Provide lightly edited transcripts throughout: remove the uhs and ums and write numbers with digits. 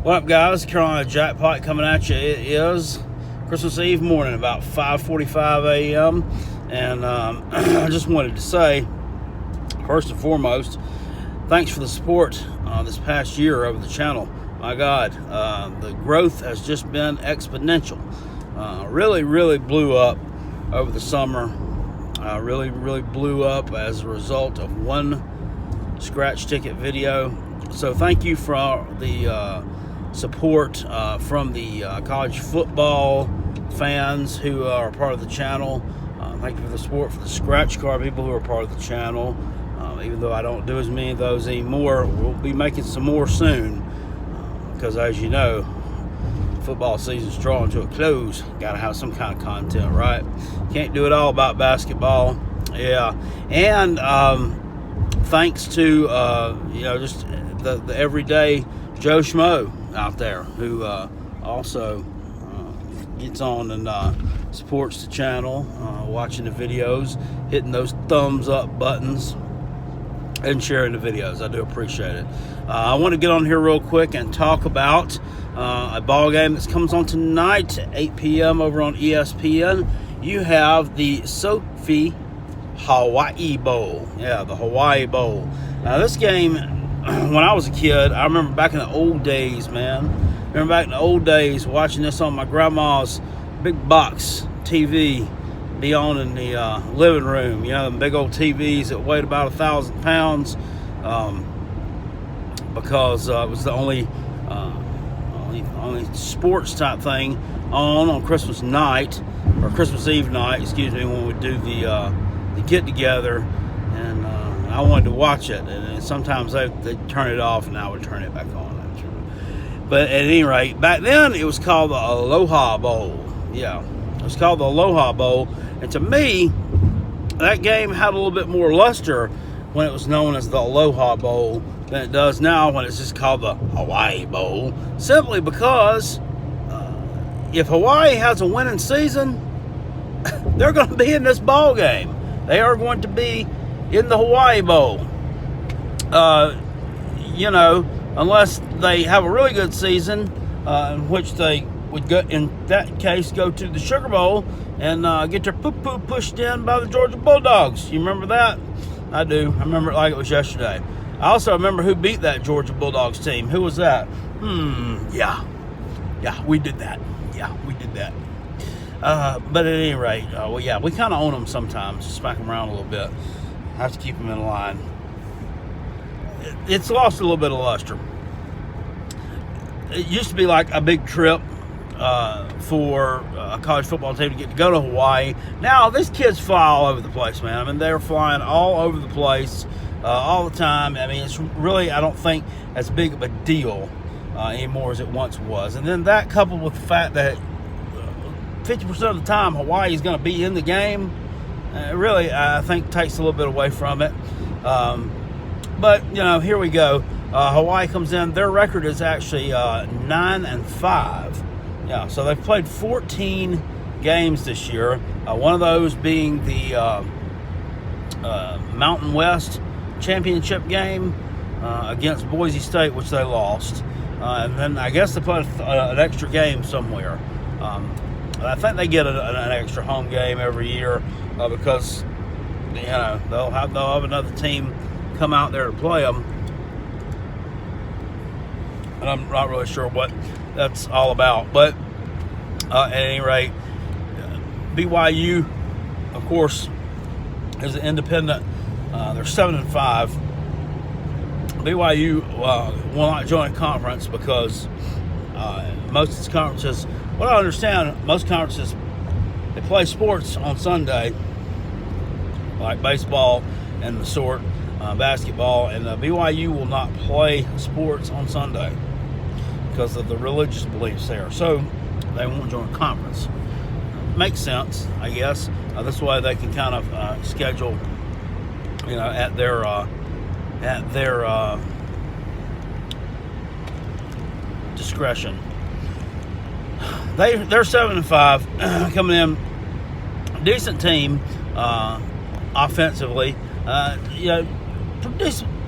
What up, guys? Carolina Jackpot coming at you. It is Christmas Eve morning, about 5:45 a.m. And I just wanted to say, first and foremost, thanks for the support this past year over the channel. My God, the growth has just been exponential. Really blew up over the summer. Really blew up as a result of one scratch ticket video. So thank you for the support from the college football fans who are part of the channel. Thank you for the support for the scratch card people who are part of the channel. Even though I don't do as many of those anymore, we'll be making some more soon because, as you know, football season's drawing to a close. Got to have some kind of content, right? Can't do it all about basketball. Yeah, and thanks to just the everyday Joe Schmo out there who also gets on and supports the channel, watching the videos, hitting those thumbs up buttons, and sharing the videos. I do appreciate it. I want to get on here real quick and talk about a ball game that comes on tonight at 8 p.m. over on ESPN. You have the Sophie Hawaii Bowl. Yeah, the Hawaii Bowl. Now, this game, when I was a kid, I remember back in the old days, man. Remember back in the old days watching this on my grandma's big box TV be on in the living room. You know, them big old TVs that weighed about 1,000 pounds because it was the only sports type thing on Christmas night, or Christmas Eve night, excuse me, when we do the get together, and I wanted to watch it, and sometimes they'd turn it off and I would turn it back on. But at any rate, back then it was called the Aloha Bowl. Yeah, it was called the Aloha Bowl, and to me, that game had a little bit more luster when it was known as the Aloha Bowl than it does now when it's just called the Hawaii Bowl, simply because if Hawaii has a winning season, they're going to be in this ball game. They are going to be in the Hawaii Bowl. Unless they have a really good season, in which they would go, in that case, go to the Sugar Bowl and get their poo-poo pushed in by the Georgia Bulldogs. You remember that? I do. I remember it like it was yesterday. I also remember who beat that Georgia Bulldogs team. Who was that? Yeah, we did that. But at any rate, we kind of own them sometimes. Smack them around a little bit. Have to keep them in line. It's lost a little bit of luster. It used to be like a big trip for a college football team to get to go to Hawaii. Now, these kids fly all over the place, man. I mean, they're flying all over the place all the time. I mean, it's really, I don't think, as big of a deal anymore as it once was. And then that coupled with the fact that 50% of the time Hawaii is going to be in the game, really, I think, takes a little bit away from it. But, here we go. Hawaii comes in. Their record is actually 9-5. Yeah, so they've played 14 games this year. One of those being the Mountain West championship game against Boise State, which they lost. And then I guess they played an extra game somewhere. I think they get an extra home game every year because they'll have another team come out there to play them, and I'm not really sure what that's all about. But at any rate, BYU, of course, is an independent. They're 7-5. BYU will not join a conference because most of these conferences, what I understand, most conferences, they play sports on Sunday, like baseball and the sort. Basketball, and BYU will not play sports on Sunday because of the religious beliefs there. So they won't join a conference. Makes sense, I guess. This way they can kind of schedule, at their discretion. They're 7-5, coming in, decent team offensively.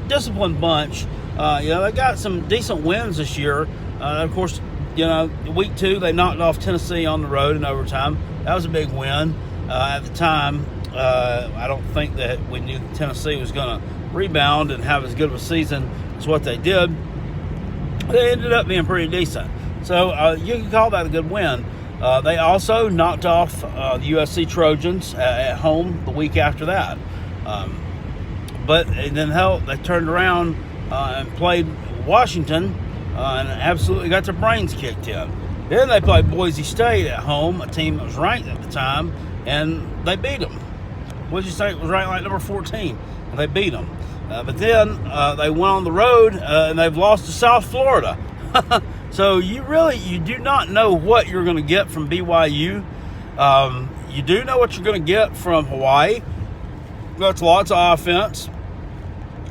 Disciplined bunch. They got some decent wins this year Of course, week 2 they knocked off Tennessee on the road in overtime. That was a big win. At the time, I don't think that we knew Tennessee was going to rebound and have as good of a season as what they did. They ended up being pretty decent. So you can call that a good win. They also knocked off the USC Trojans at home the week after that. But then they turned around and played Washington and absolutely got their brains kicked in. Then they played Boise State at home, a team that was ranked at the time, and they beat them. Boise State was ranked like number 14, and they beat them. But then they went on the road, and they've lost to South Florida. So you do not know what you're going to get from BYU. You do know what you're going to get from Hawaii. That's lots of offense.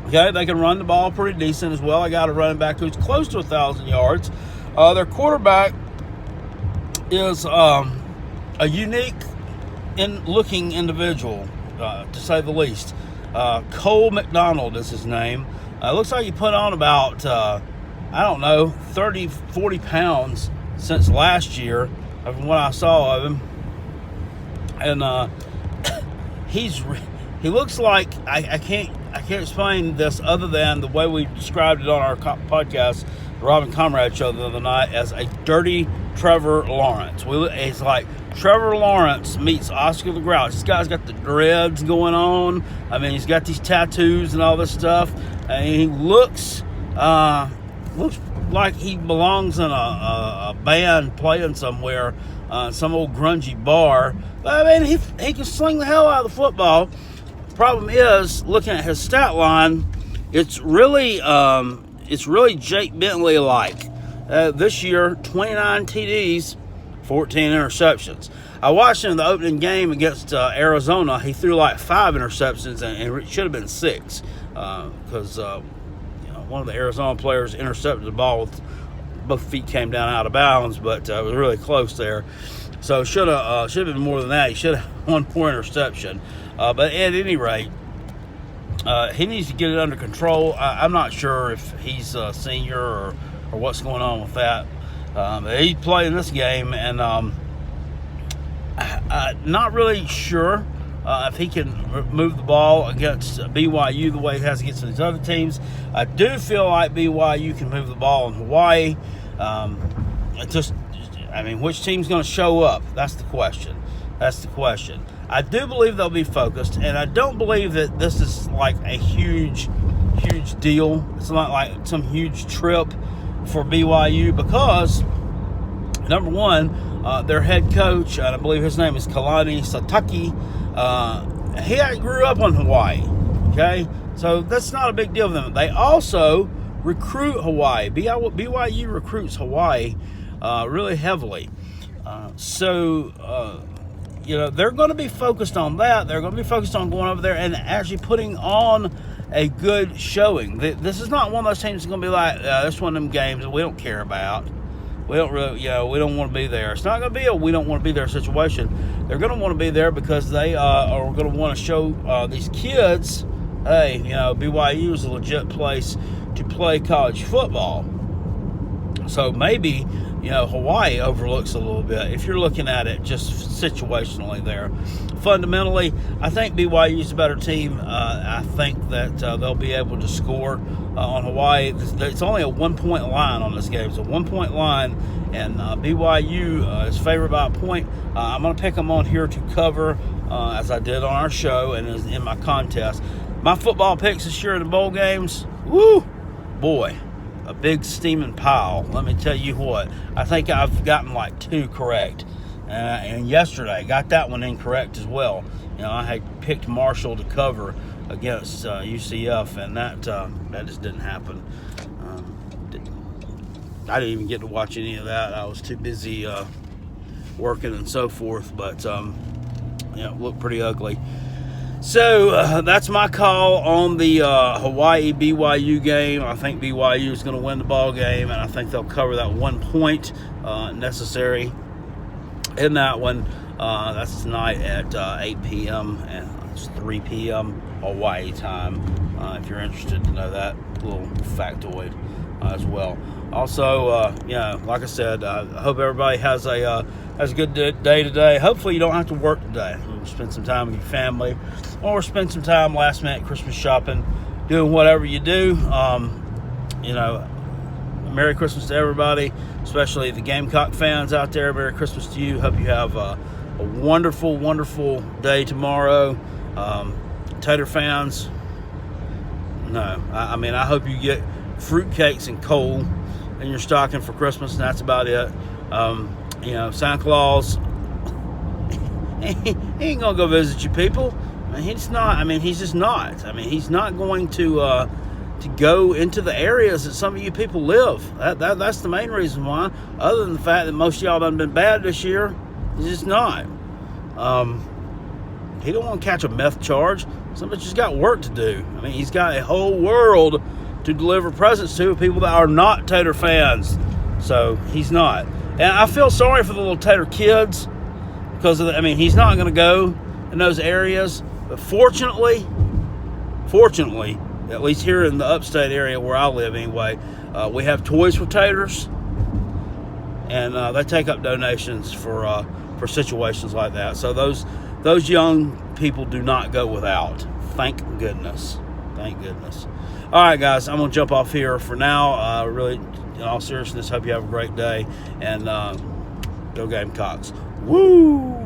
Okay, they can run the ball pretty decent as well. I got a running back who's close to 1,000 yards. Their quarterback is a unique looking individual, to say the least. Cole McDonald is his name. Looks like he put on about, 30, 40 pounds since last year, from what I saw of him. And he looks like, I can't explain this other than the way we described it on our podcast, the Robin Comrade show the other night, as a dirty Trevor Lawrence. It's like Trevor Lawrence meets Oscar the Grouch. This guy's got the dreads going on. I mean, he's got these tattoos and all this stuff. And he looks like he belongs in a band playing somewhere, some old grungy bar. But, I mean, he can sling the hell out of the football. Problem is, looking at his stat line, it's really Jake Bentley-like. This year, 29 TDs, 14 interceptions. I watched him in the opening game against Arizona. He threw like 5 interceptions, and it should have been 6 because one of the Arizona players intercepted the ball with both feet came down out of bounds, but it was really close there. So should have been more than that. He should have 1 more interception. But at any rate, he needs to get it under control. I'm not sure if he's a senior or what's going on with that. He played in this game, and not really sure if he can move the ball against BYU the way he has against these other teams. I do feel like BYU can move the ball in Hawaii. Which team's going to show up? That's the question. I do believe they'll be focused, and I don't believe that this is like a huge deal. It's not like some huge trip for BYU because, number one, their head coach, and I believe his name is Kalani Sitake, he grew up in Hawaii, okay? So that's not a big deal for them. They also recruit Hawaii. BYU recruits Hawaii really heavily. They're going to be focused on that. They're going to be focused on going over there and actually putting on a good showing. This is not one of those teams that's going to be like, this one of them games that we don't care about. We don't really, we don't want to be there. It's not going to be a we don't want to be there situation. They're going to want to be there because they are going to want to show these kids, hey, BYU is a legit place to play college football. So maybe, Hawaii overlooks a little bit if you're looking at it just situationally there. Fundamentally, I think BYU is a better team. I think that they'll be able to score on Hawaii. It's only a 1-point line on this game. It's a 1-point line, and BYU is favored by a point. I'm going to pick them on here to cover, as I did on our show and in my contest. My football picks this year in the bowl games, woo, boy. A big steaming pile. Let me tell you what. I think I've gotten like 2 correct. And yesterday, I got that one incorrect as well. I had picked Marshall to cover against UCF, and that just didn't happen. I didn't even get to watch any of that. I was too busy working and so forth. But, it looked pretty ugly. So that's my call on the Hawaii BYU game. I think BYU is going to win the ball game, and I think they'll cover that 1 point necessary in that one. That's tonight at 8 p.m. and it's 3 p.m. Hawaii time. If you're interested to know that little factoid. as well. Also, like I said, I hope everybody has a good day today. Hopefully you don't have to work today. Spend some time with your family, or spend some time last minute Christmas shopping, doing whatever you do. Merry Christmas to everybody, especially the Gamecock fans out there. Merry Christmas to you. Hope you have a wonderful, wonderful day tomorrow. Tater fans, I hope you get fruitcakes and coal in your stocking for Christmas, and that's about it. Santa Claus, he ain't gonna go visit you people. He's not. He's just not. He's not going to go into the areas that some of you people live. That's the main reason why. Other than the fact that most of y'all done been bad this year, he's just not. He don't want to catch a meth charge. Somebody's just got work to do. He's got a whole world to deliver presents to people that are not Tater fans. So he's not. And I feel sorry for the little Tater kids because of he's not going to go in those areas. But fortunately, at least here in the upstate area where I live anyway, we have Toys for Taters, and they take up donations for situations like that. So those young people do not go without. Thank goodness. All right, guys, I'm going to jump off here for now. Really, in all seriousness, hope you have a great day, and go Gamecocks. Woo!